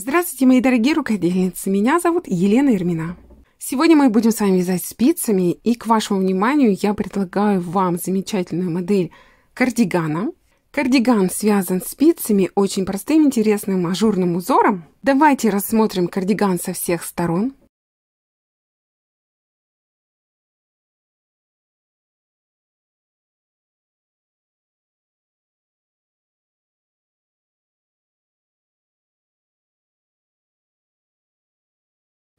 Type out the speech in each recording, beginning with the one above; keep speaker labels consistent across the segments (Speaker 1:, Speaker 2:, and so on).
Speaker 1: Здравствуйте, мои дорогие рукодельницы! Меня зовут Елена Ермина. Сегодня мы будем с вами вязать спицами, и к вашему вниманию я предлагаю вам замечательную модель кардигана. Кардиган связан спицами очень простым, интересным ажурным узором. Давайте рассмотрим кардиган со всех сторон.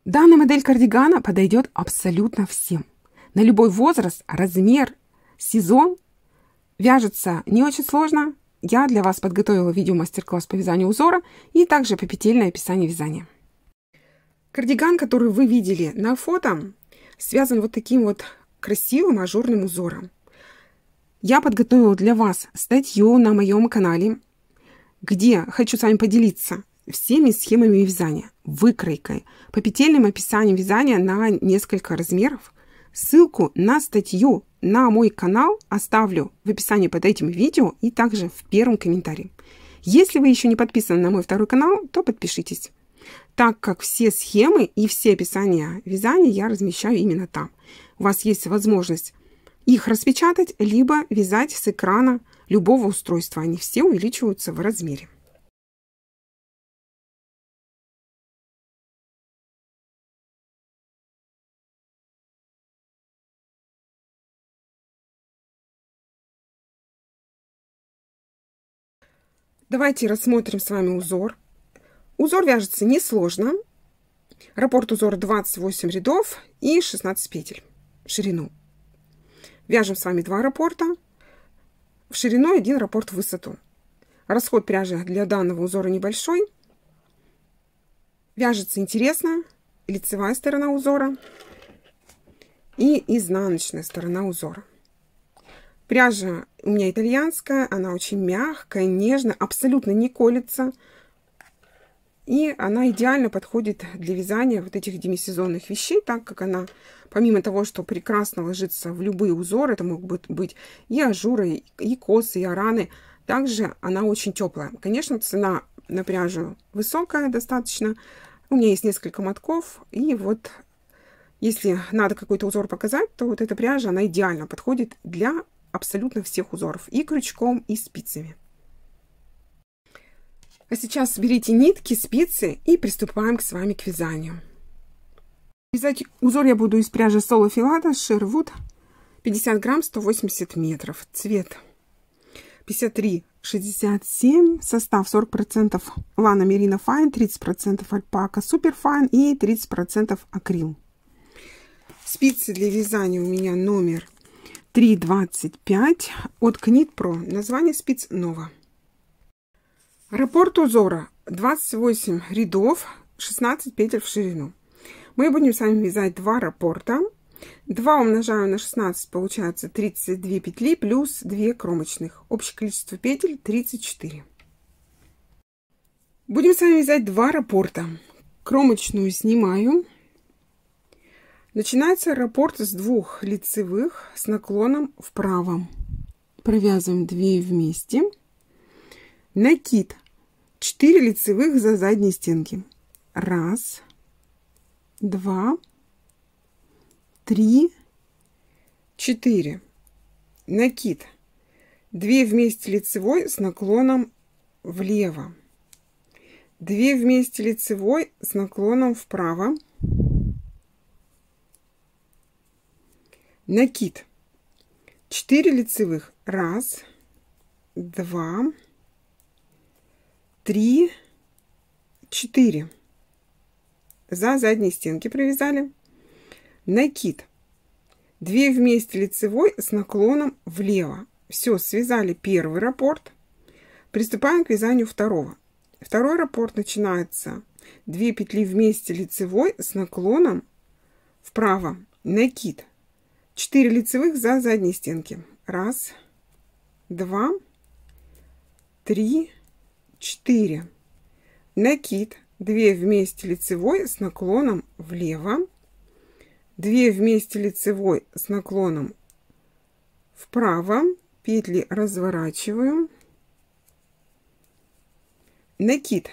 Speaker 1: Данная модель кардигана подойдет абсолютно всем. На любой возраст, размер, сезон. Вяжется не очень сложно. Я для вас подготовила видео-мастер-класс по вязанию узора и также попетельное описание вязания. Кардиган, который вы видели на фото, связан вот таким вот красивым ажурным узором. Я подготовила для вас статью на моем канале, где хочу с вами поделиться всеми схемами вязания, выкройкой, попетельным описанием вязания на несколько размеров. Ссылку на статью на мой канал оставлю в описании под этим видео и также в первом комментарии. Если вы еще не подписаны на мой второй канал, то подпишитесь, так как все схемы и все описания вязания я размещаю именно там. У вас есть возможность их распечатать, либо вязать с экрана любого устройства. Они все увеличиваются в размере. Давайте рассмотрим с вами узор. Узор вяжется несложно. Раппорт узора 28 рядов и 16 петель в ширину. Вяжем с вами 2 раппорта в ширину и 1 раппорт в высоту. Расход пряжи для данного узора небольшой. Вяжется интересно лицевая сторона узора и изнаночная сторона узора. Пряжа у меня итальянская, она очень мягкая, нежная, абсолютно не колется. И она идеально подходит для вязания вот этих демисезонных вещей, так как она, помимо того, что прекрасно ложится в любые узоры, это могут быть и ажуры, и косы, и араны, также она очень теплая. Конечно, цена на пряжу высокая достаточно. У меня есть несколько мотков, и вот если надо какой-то узор показать, то вот эта пряжа, она идеально подходит для абсолютно всех узоров, и крючком, и спицами. А сейчас берите нитки, спицы и приступаем с вами к вязанию. Вязать узор я буду из пряжи Solo Filato Sherwood 50 грамм, 180 метров. Цвет 53-67, состав 40% Lana Merino Fine, 30% Alpaca Super Fine и 30% акрил. Спицы для вязания у меня номер 3,25 от Knit Pro. Название спиц Nova. Раппорт узора 28 рядов, 16 петель в ширину. Мы будем с вами вязать 2 раппорта. 2 умножаю на 16, получается 32 петли плюс 2 кромочных. Общее количество петель 34. Будем с вами вязать 2 раппорта. Кромочную снимаю. Начинается раппорт с 2 лицевых с наклоном вправо. Провязываем 2 вместе. Накид 4 лицевых за задние стенки. 1, 2, 3, 4. Накид 2 вместе лицевой с наклоном влево. 2 вместе лицевой с наклоном вправо. Накид 4 лицевых. 1, 2, 3, 4. За задние стенки провязали. Накид 2 вместе лицевой с наклоном влево. Все, связали первый раппорт. Приступаем к вязанию второго. Второй раппорт начинается 2 петли вместе лицевой с наклоном вправо. Накид 4 лицевых за задние стенки. 1, 2, 3, 4. Накид 2 вместе лицевой с наклоном влево. 2 вместе лицевой с наклоном вправо. Петли разворачиваю. Накид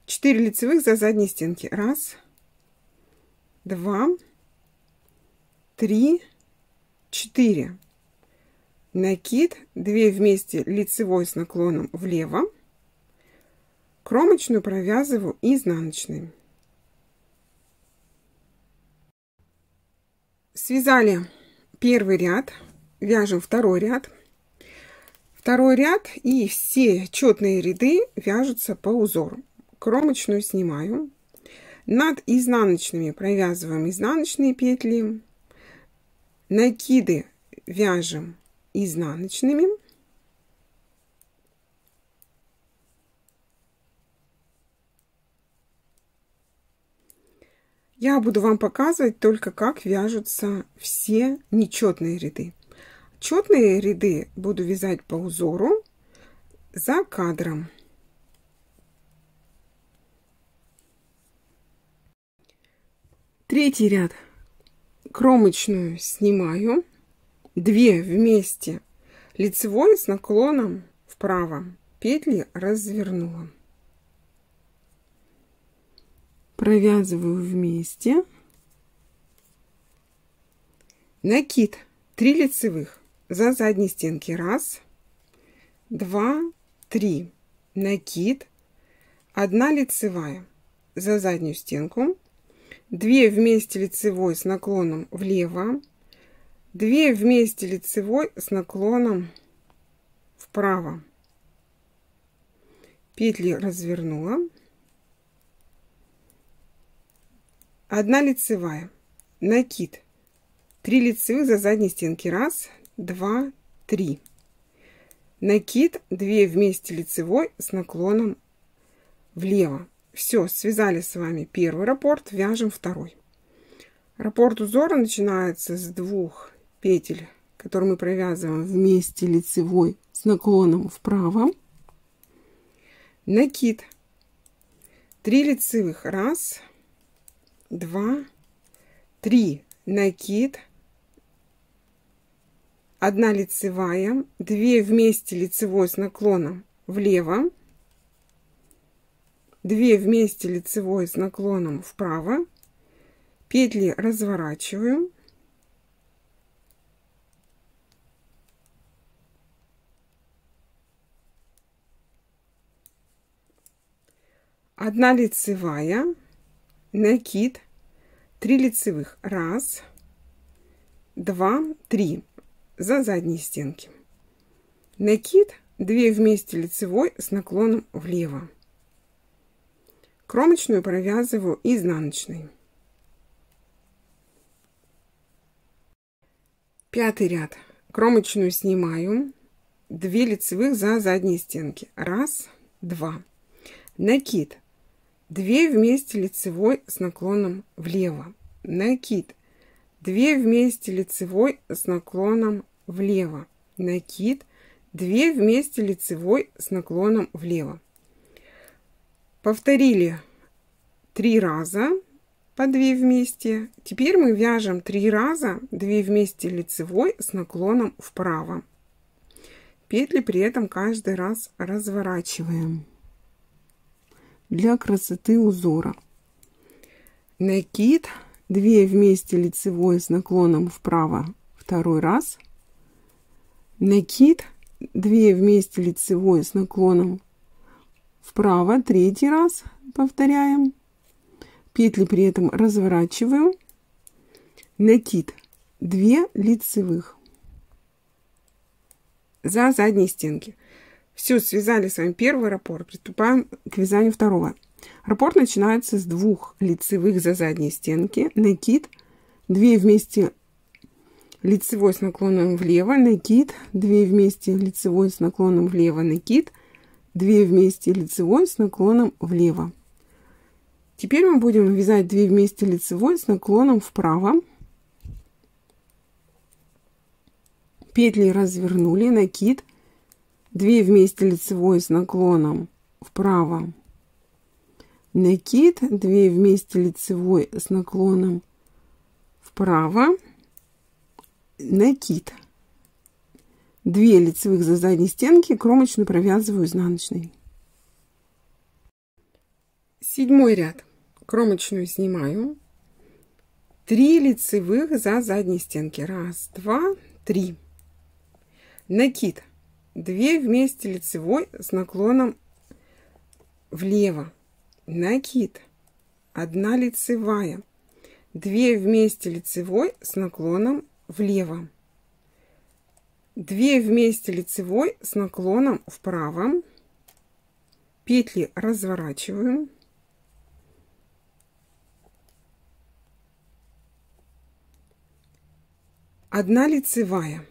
Speaker 1: 4 лицевых за задние стенки. 1, 2, 3, 4. Накид, 2 вместе лицевой с наклоном влево. Кромочную провязываю изнаночной. Связали первый ряд, вяжем второй ряд. Второй ряд и все четные ряды вяжутся по узору. Кромочную снимаю. Над изнаночными провязываем изнаночные петли. Накиды вяжем изнаночными. Я буду вам показывать только, как вяжутся все нечетные ряды. Четные ряды буду вязать по узору за кадром. Третий ряд. Кромочную снимаю. 2 вместе лицевой с наклоном вправо. Петли развернула. Провязываю вместе. Накид 3 лицевых за задние стенки. 1, 2, 3. Накид. 1 лицевая за заднюю стенку. 2 вместе лицевой с наклоном влево. 2 вместе лицевой с наклоном вправо. Петли развернула. 1 лицевая. Накид. 3 лицевых за задние стенки. 1, 2, 3. Накид. 2 вместе лицевой с наклоном влево. Все, связали с вами первый раппорт, вяжем второй. Раппорт узора начинается с 2 петель, которые мы провязываем вместе лицевой с наклоном вправо. Накид. 3 лицевых. 1, 2, 3. Накид. 1 лицевая. 2 вместе лицевой с наклоном влево. 2 вместе лицевой с наклоном вправо. Петли разворачиваю. Одна лицевая. Накид. 3 лицевых. 1, 2, 3 за задние стенки. Накид. 2 вместе лицевой с наклоном влево. Кромочную провязываю изнаночной. Пятый ряд. Кромочную снимаю. 2 лицевых за задние стенки. 1, 2. Накид. 2 вместе лицевой с наклоном влево. Накид. 2 вместе лицевой с наклоном влево. Накид. 2 вместе лицевой с наклоном влево. Повторили 3 раза по 2 вместе. Теперь мы вяжем 3 раза 2 вместе лицевой с наклоном вправо. Петли при этом каждый раз разворачиваем для красоты узора. Накид. 2 вместе лицевой с наклоном вправо. Второй раз. Накид. 2 вместе лицевой с наклоном вправо. Третий раз повторяем. Петли при этом разворачиваю. Накид. 2 лицевых за задние стенки. Все, связали с вами первый раппорт. Приступаем к вязанию второго. Раппорт начинается с 2 лицевых за задние стенки. Накид. 2 вместе лицевой с наклоном влево. Накид. 2 вместе лицевой с наклоном влево. Накид. 2 вместе лицевой с наклоном влево. Теперь мы будем вязать 2 вместе лицевой с наклоном вправо. Петли развернули. Накид. 2 вместе лицевой с наклоном вправо. Накид. 2 вместе лицевой с наклоном вправо. Накид. 2 лицевых за задние стенки. Кромочную провязываю изнаночной. 7 ряд. Кромочную снимаю. 3 лицевых за задней стенки. 1, 2, 3. Накид. 2 вместе лицевой с наклоном влево. Накид. 1 лицевая. 2 вместе лицевой с наклоном влево. 2 вместе лицевой с наклоном вправо. Петли разворачиваем. 1 лицевая.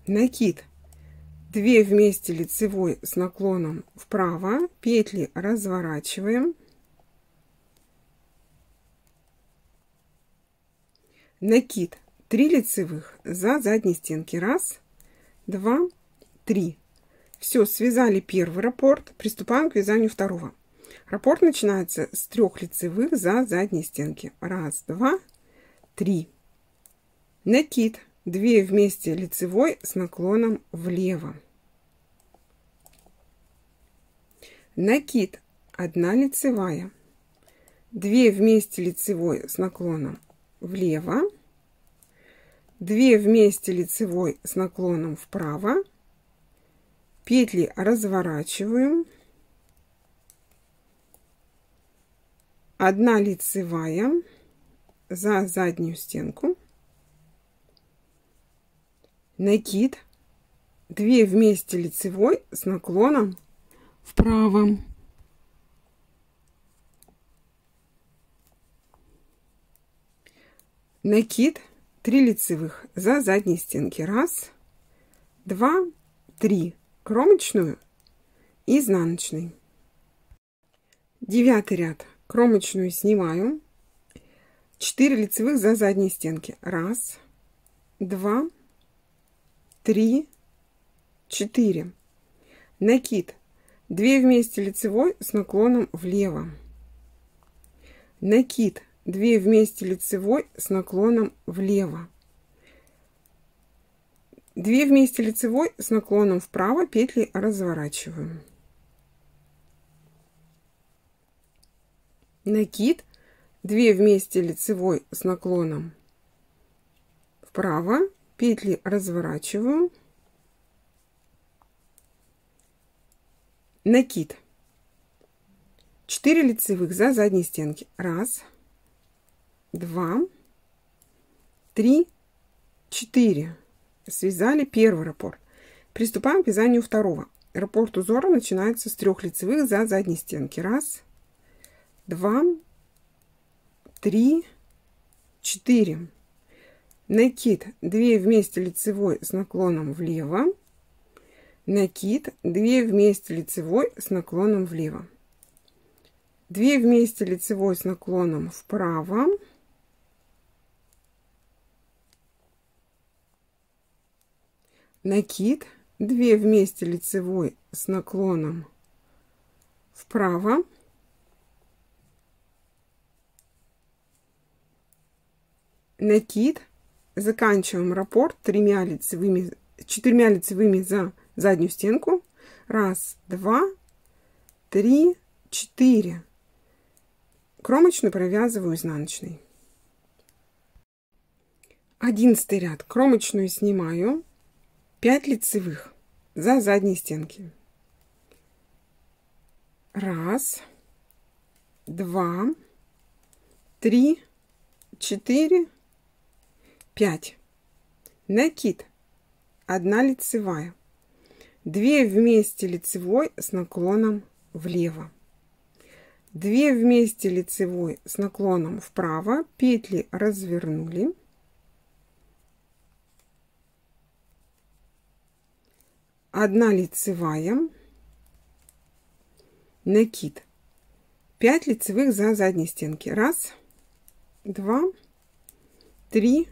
Speaker 1: Накид. 2 вместе лицевой с наклоном вправо. Петли разворачиваем. Накид. 3 лицевых за задней стенки. 1, 2, 3. Все, связали первый раппорт. Приступаем к вязанию второго. Раппорт начинается с 3 лицевых за задней стенки. 1, 2, 3. Накид. 2 вместе лицевой с наклоном влево. Накид. 1 лицевая. 2 вместе лицевой с наклоном влево. 2 вместе лицевой с наклоном вправо. Петли разворачиваем. 1 лицевая за заднюю стенку. Накид. 2 вместе лицевой с наклоном вправо. Накид. 3 лицевых за задней стенки. 1, 2, 3. Кромочную и изнаночный. 9 ряд. Кромочную снимаю. 4 лицевых за задней стенки. 1, 2, 3, 4. Накид. 2 вместе лицевой с наклоном влево. Накид. 2 вместе лицевой с наклоном влево. 2 вместе лицевой с наклоном вправо. Петли разворачиваем. Накид. 2 вместе лицевой с наклоном вправо. Петли разворачиваю. Накид. 4 лицевых за задней стенки. 1, 2, 3, 4. Связали первый раппорт. Приступаем к вязанию второго. Раппорт узора начинается с 3 лицевых за задней стенки. 1, 2, 3, 4. Накид. 2 вместе лицевой с наклоном влево. Накид. 2 вместе лицевой с наклоном влево. 2 вместе лицевой с наклоном вправо. Накид. 2 вместе лицевой с наклоном вправо. Накид. Заканчиваем раппорт 4 лицевыми за заднюю стенку. 1, 2, 3, 4. Кромочную провязываю изнаночной. 11 ряд. Кромочную снимаю. 5 лицевых за задние стенки. 1, 2, 3, 4, 5. Накид. 1 лицевая. 2 вместе лицевой с наклоном влево. 2 вместе лицевой с наклоном вправо. Петли развернули. 1 лицевая. Накид. 5 лицевых за задней стенки. 1, 2, 3,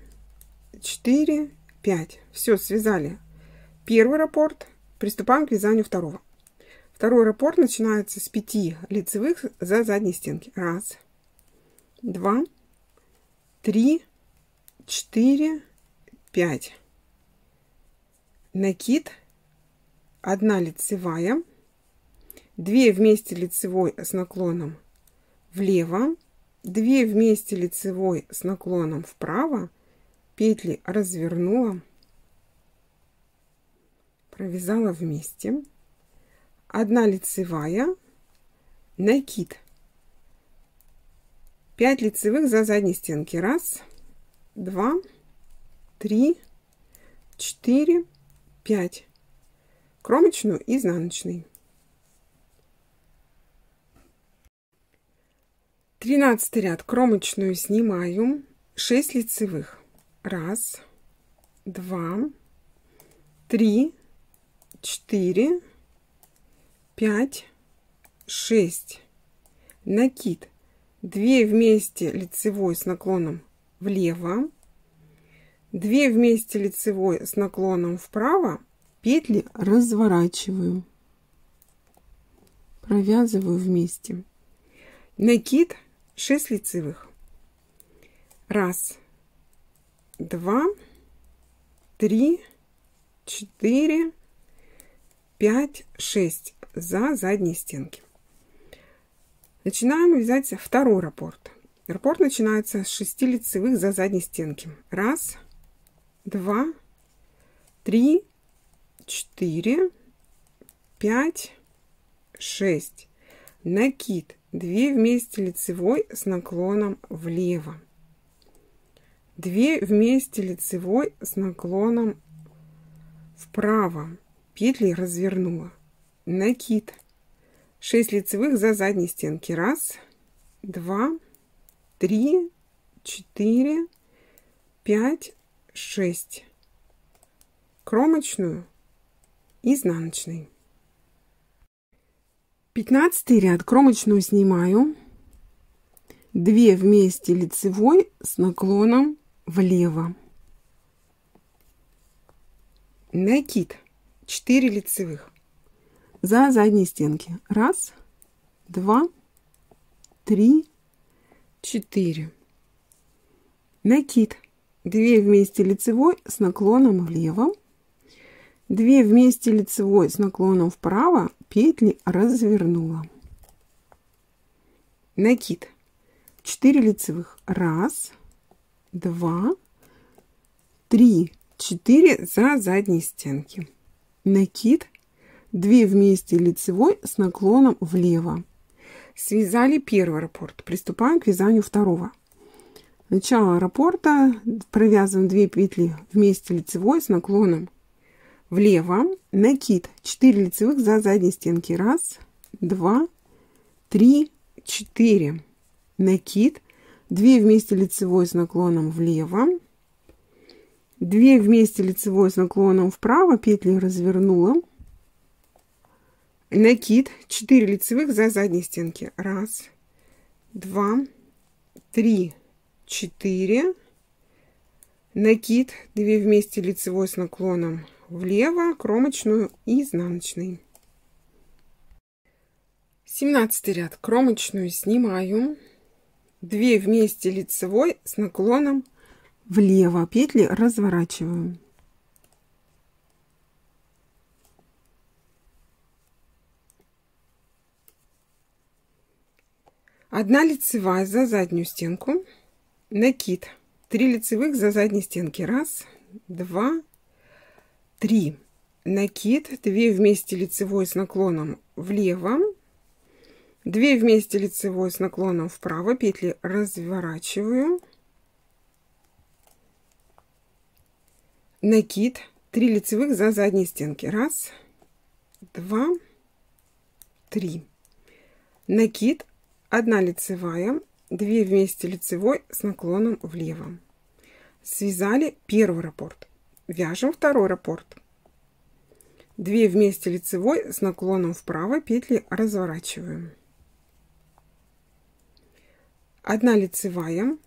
Speaker 1: 4, 5. Все, связали первый раппорт. Приступаем к вязанию второго. Второй раппорт начинается с 5 лицевых за задней стенки. 1, 2, 3, 4, 5. Накид. 1 лицевая. 2 вместе лицевой с наклоном влево, 2 вместе лицевой с наклоном вправо, петли развернула, провязала вместе, 1 лицевая, накид, 5 лицевых за задней стенки, 1, 2, 3, 4, 5, кромочную, изнаночный. 13 ряд, кромочную снимаю, 6 лицевых, 1, 2, 3, 4, 5, 6, накид, 2 вместе лицевой с наклоном влево, 2 вместе лицевой с наклоном вправо, петли разворачиваю, провязываю вместе, накид, 6 лицевых, 1, 2, 3, 4, 5, 6 за задние стенки. Начинаем вязать второй раппорт. Раппорт начинается с 6 лицевых за задней стенки. 1, 2, 3, 4, 5, 6. Накид, 2 вместе лицевой с наклоном влево, 2 вместе лицевой с наклоном вправо, петли развернула, накид, 6 лицевых за задней стенки, 1, 2, 3, 4, 5, 6, кромочную, изнаночный. 15 ряд, кромочную снимаю, 2 вместе лицевой с наклоном влево, накид, 4 лицевых за задние стенки, 1, 2, 3, 4, накид, 2 вместе лицевой с наклоном влево, 2 вместе лицевой с наклоном вправо, петли развернула, накид, 4 лицевых, 1, 2, 3, 4 за задние стенки, накид, 2 вместе лицевой с наклоном влево. Связали первый раппорт, приступаем к вязанию второго. Начало раппорта, провязываем 2 петли вместе лицевой с наклоном влево, накид, 4 лицевых за задние стенки, 1, 2, 3, 4, накид, 2 вместе лицевой с наклоном влево, 2 вместе лицевой с наклоном вправо, петли развернула, накид, 4 лицевых за задние стенки, 1, 2, 3, 4, накид, 2 вместе лицевой с наклоном влево, кромочную и изнаночный. 17 ряд, кромочную снимаю, 2 вместе лицевой с наклоном влево, петли разворачиваю, одна лицевая за заднюю стенку, накид, 3 лицевых за задние стенки, 1, 2, 3, накид, 2 вместе лицевой с наклоном влево, 2 вместе лицевой с наклоном вправо, петли разворачиваю, накид, 3 лицевых за задние стенки, 1, 2, 3, накид, 1 лицевая, 2 вместе лицевой с наклоном влево. Связали первый раппорт. Вяжем второй раппорт. 2 вместе лицевой с наклоном вправо, петли разворачиваем. 1 лицевая,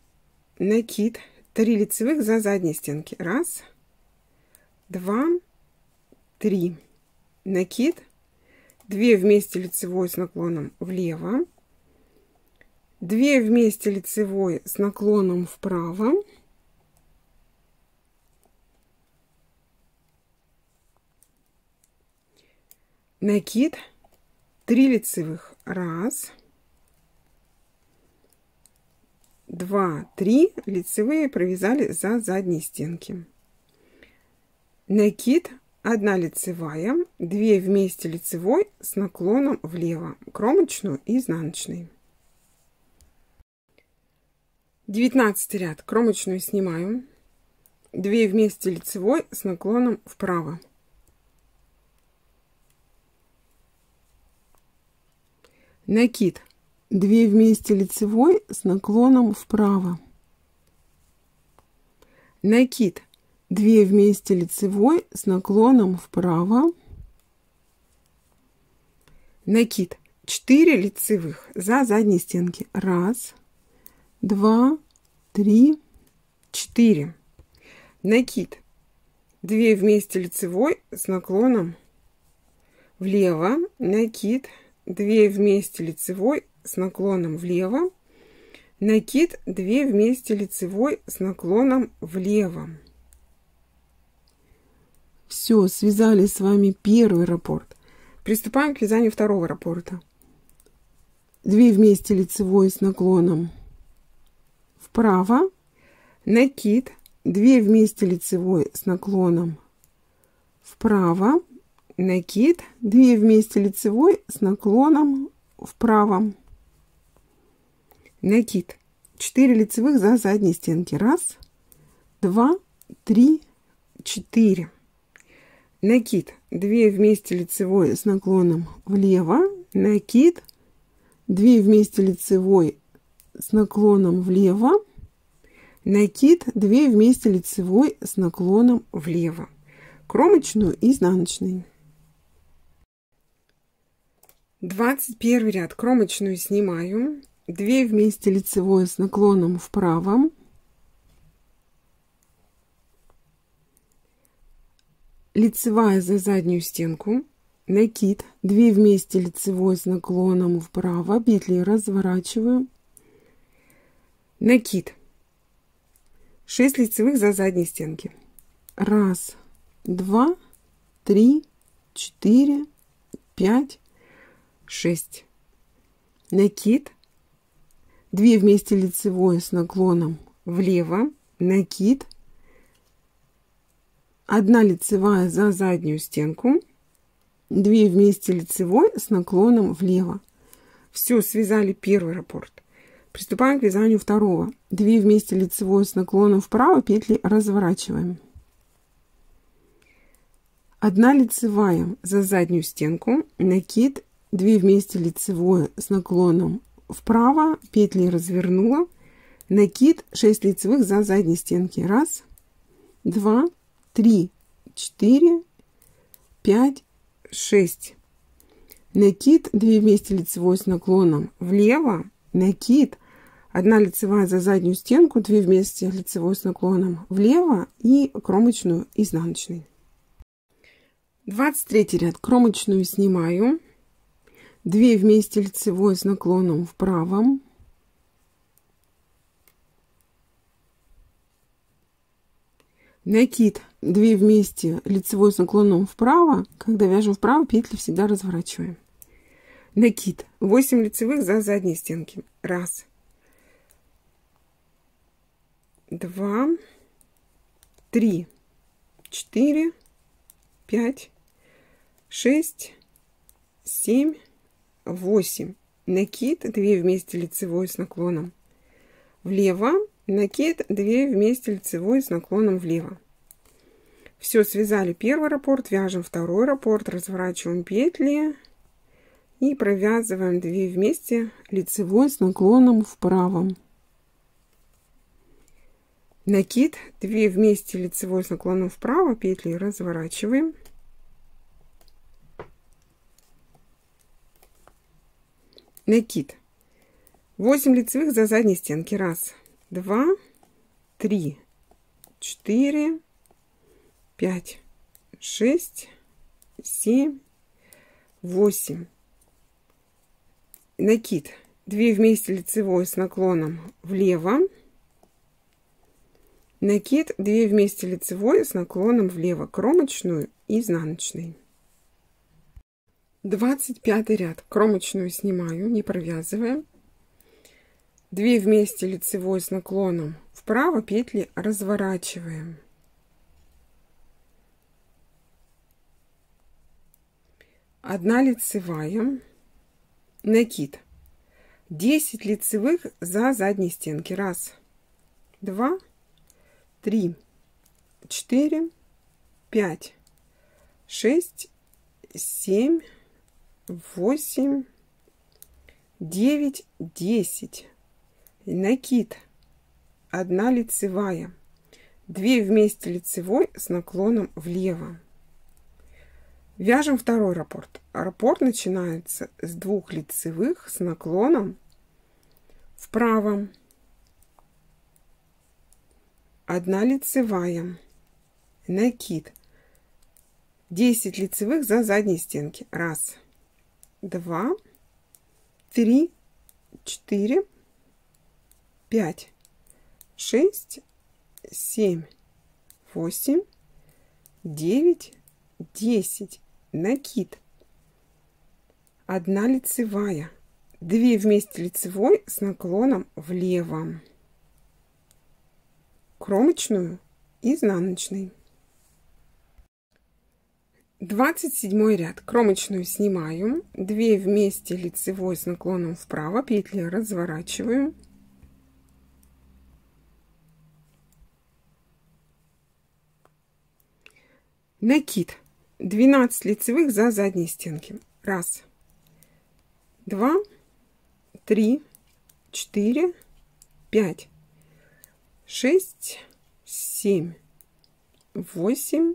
Speaker 1: накид, 3 лицевых за задние стенки, 1, 2, 3, накид, 2 вместе лицевой с наклоном влево, 2 вместе лицевой с наклоном вправо, накид, 3 лицевых. 1, 2, 3 лицевые провязали за задние стенки. Накид, 1 лицевая, 2 вместе лицевой с наклоном влево, кромочную и изнаночный. 19 ряд, кромочную снимаю, 2 вместе лицевой с наклоном вправо. Накид, 2 вместе лицевой с наклоном вправо. Накид, 2 вместе лицевой с наклоном вправо. Накид, 4 лицевых за задние стенки. 1, 2, 3, 4. Накид, 2 вместе лицевой с наклоном влево. Накид, 2 вместе лицевой с наклоном влево. Накид, 2 вместе лицевой с наклоном влево. Все, связали с вами первый раппорт. Приступаем к вязанию второго раппорта. 2 вместе лицевой с наклоном вправо. Накид, 2 вместе лицевой с наклоном вправо. Накид, 2 вместе лицевой с наклоном вправо. Накид, 4 лицевых за задние стенки. 1, 2, 3, 4. Накид, 2 вместе лицевой с наклоном влево. Накид, 2 вместе лицевой с наклоном влево. Накид, 2 вместе лицевой с наклоном влево. Кромочную и изнаночный. 21 ряд, кромочную снимаю, 2 вместе лицевой с наклоном вправо. Лицевая за заднюю стенку. Накид, 2 вместе лицевой с наклоном вправо. Петли разворачиваю. Накид, 6 лицевых за задние стенки. 1, 2, 3, 4, 5, 6. Накид, 2 вместе лицевой с наклоном влево. Накид, 1 лицевая за заднюю стенку, 2 вместе лицевой с наклоном влево. Все, связали первый раппорт. Приступаем к вязанию второго. 2 вместе лицевой с наклоном вправо, петли разворачиваем. 1 лицевая за заднюю стенку, накид, 2 вместе лицевой с наклоном вправо, петли развернула, накид, 6 лицевых за задние стенки. 1, 2, 3, 4, 5, 6. Накид, 2 вместе лицевой с наклоном влево. Накид, 1 лицевая за заднюю стенку, 2 вместе лицевой с наклоном влево и кромочную изнаночный. 23 ряд, кромочную снимаю. 2 вместе лицевой с наклоном вправо. Накид, 2 вместе лицевой с наклоном вправо. Когда вяжем вправо, петли всегда разворачиваем. Накид, 8 лицевых за задние стенки. 1, 2, 3, 4, 5, 6, 7, 8. Накид, 2 вместе лицевой с наклоном влево. Накид, 2 вместе лицевой с наклоном влево. Все, связали первый раппорт, вяжем второй раппорт, разворачиваем петли и провязываем 2 вместе лицевой с наклоном вправо. Накид, 2 вместе лицевой с наклоном вправо, петли разворачиваем. Накид, 8 лицевых за задние стенки. 1, 2, 3, 4, 5, 6, 7, 8. Накид, 2 вместе лицевой с наклоном влево. Накид, 2 вместе лицевой с наклоном влево, кромочную и изнаночный. 25 ряд. Кромочную снимаю, не провязываем. 2 вместе лицевой с наклоном вправо, петли разворачиваем. Одна лицевая, накид. 10 лицевых за задней стенки. 1, 2, 3, 4, 5, 6, 7, 8, 9, 10. Накид. 1 лицевая. 2 вместе лицевой с наклоном влево. Вяжем второй раппорт. Раппорт начинается с 2 лицевых с наклоном вправо. 1 лицевая. Накид. 10 лицевых за задние стенки. 1, 2, 3, 4, 5, 6, 7, 8, 9, 10. Накид. 1 лицевая. 2 вместе лицевой с наклоном влево. Кромочную, изнаночный. 27 ряд. Кромочную снимаю. 2 вместе лицевой с наклоном вправо. Петли разворачиваю. Накид. 12 лицевых за задние стенки. 1, 2, 3, 4, 5, 6, 7, 8,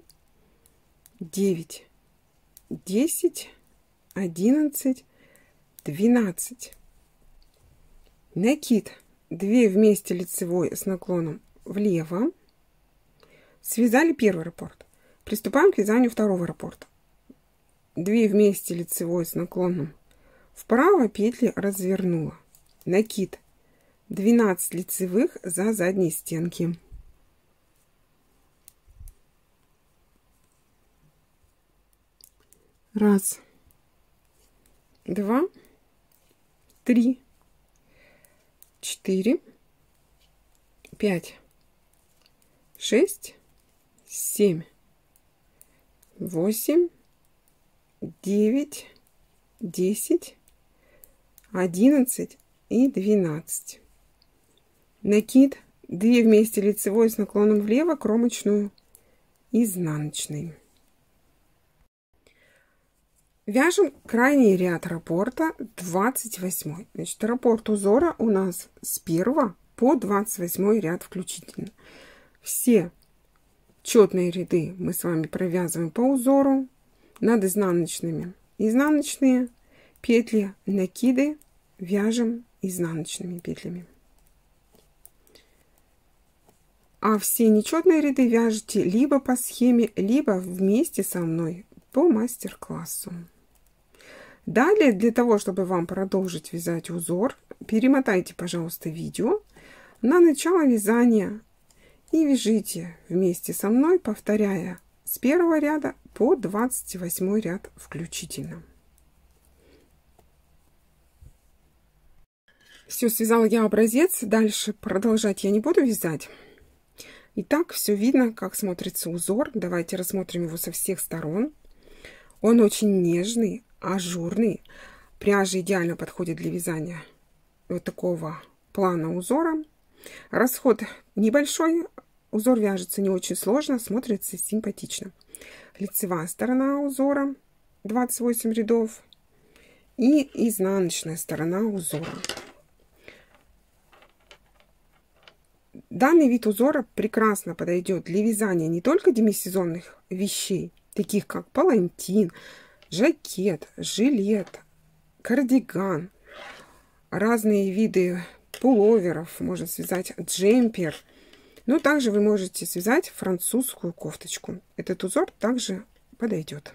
Speaker 1: 9, 10, 11, 12. Накид. 2 вместе лицевой с наклоном влево. Связали первый раппорт. Приступаем к вязанию второго раппорта. 2 вместе лицевой с наклоном вправо, петли развернула. Накид. 12 лицевых за задние стенки. Раз, 2, 3, 4, 5, 6, 7, 8, 9, 10, 11 и 12. Накид. 2 вместе лицевой с наклоном влево, кромочную, изнаночный. Вяжем крайний ряд раппорта 28. Значит, раппорт узора у нас с 1 по 28 ряд включительно. Все четные ряды мы с вами провязываем по узору над изнаночными. Изнаночные петли, накиды вяжем изнаночными петлями. А все нечетные ряды вяжете либо по схеме, либо вместе со мной по мастер-классу. Далее, для того, чтобы вам продолжить вязать узор, перемотайте, пожалуйста, видео на начало вязания и вяжите вместе со мной, повторяя с 1 ряда по 28 ряд включительно. Все, связала я образец, дальше продолжать я не буду вязать. Итак, все видно, как смотрится узор. Давайте рассмотрим его со всех сторон. Он очень нежный, ажурный. Пряжа идеально подходит для вязания вот такого плана узора. Расход небольшой, узор вяжется не очень сложно, смотрится симпатично. Лицевая сторона узора 28 рядов и изнаночная сторона узора. Данный вид узора прекрасно подойдет для вязания не только демисезонных вещей, таких как палантин, жакет, жилет, кардиган, разные виды пуловеров, можно связать джемпер, но также вы можете связать французскую кофточку. Этот узор также подойдет.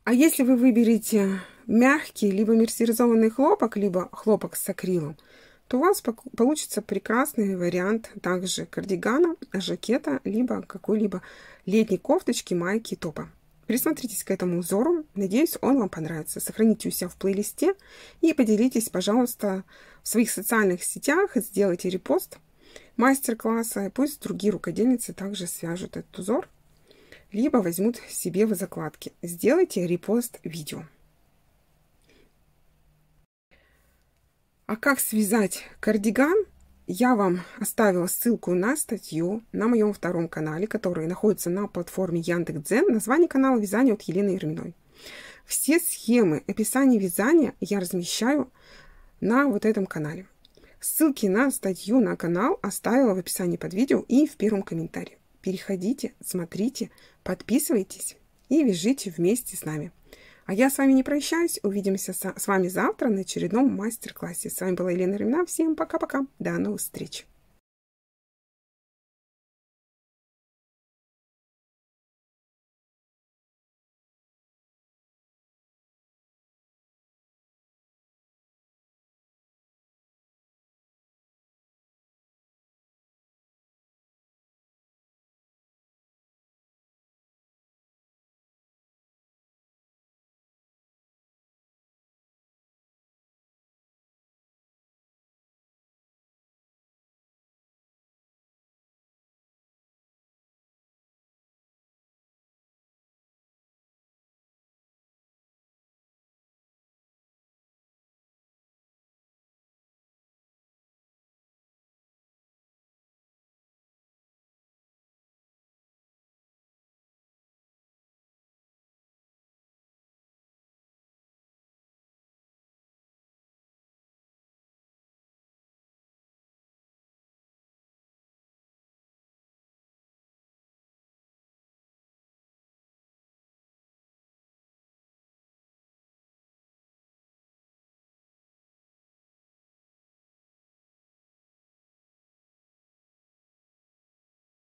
Speaker 1: А если вы выберете мягкий, либо мерсеризованный хлопок, либо хлопок с акрилом, то у вас получится прекрасный вариант также кардигана, жакета, либо какой-либо летней кофточки, майки, топа. Присмотритесь к этому узору. Надеюсь, он вам понравится. Сохраните у себя в плейлисте и поделитесь, пожалуйста, в своих социальных сетях. Сделайте репост мастер-класса. И пусть другие рукодельницы также свяжут этот узор, либо возьмут себе в закладки. Сделайте репост видео. А как связать кардиган? Я вам оставила ссылку на статью на моем втором канале, который находится на платформе Яндекс.Дзен. Название канала «Вязание» от Елены Ерминой. Все схемы описания вязания я размещаю на вот этом канале. Ссылки на статью на канал оставила в описании под видео и в первом комментарии. Переходите, смотрите, подписывайтесь и вяжите вместе с нами. А я с вами не прощаюсь. Увидимся с вами завтра на очередном мастер-классе. С вами была Елена Ермина. Всем пока-пока. До новых встреч.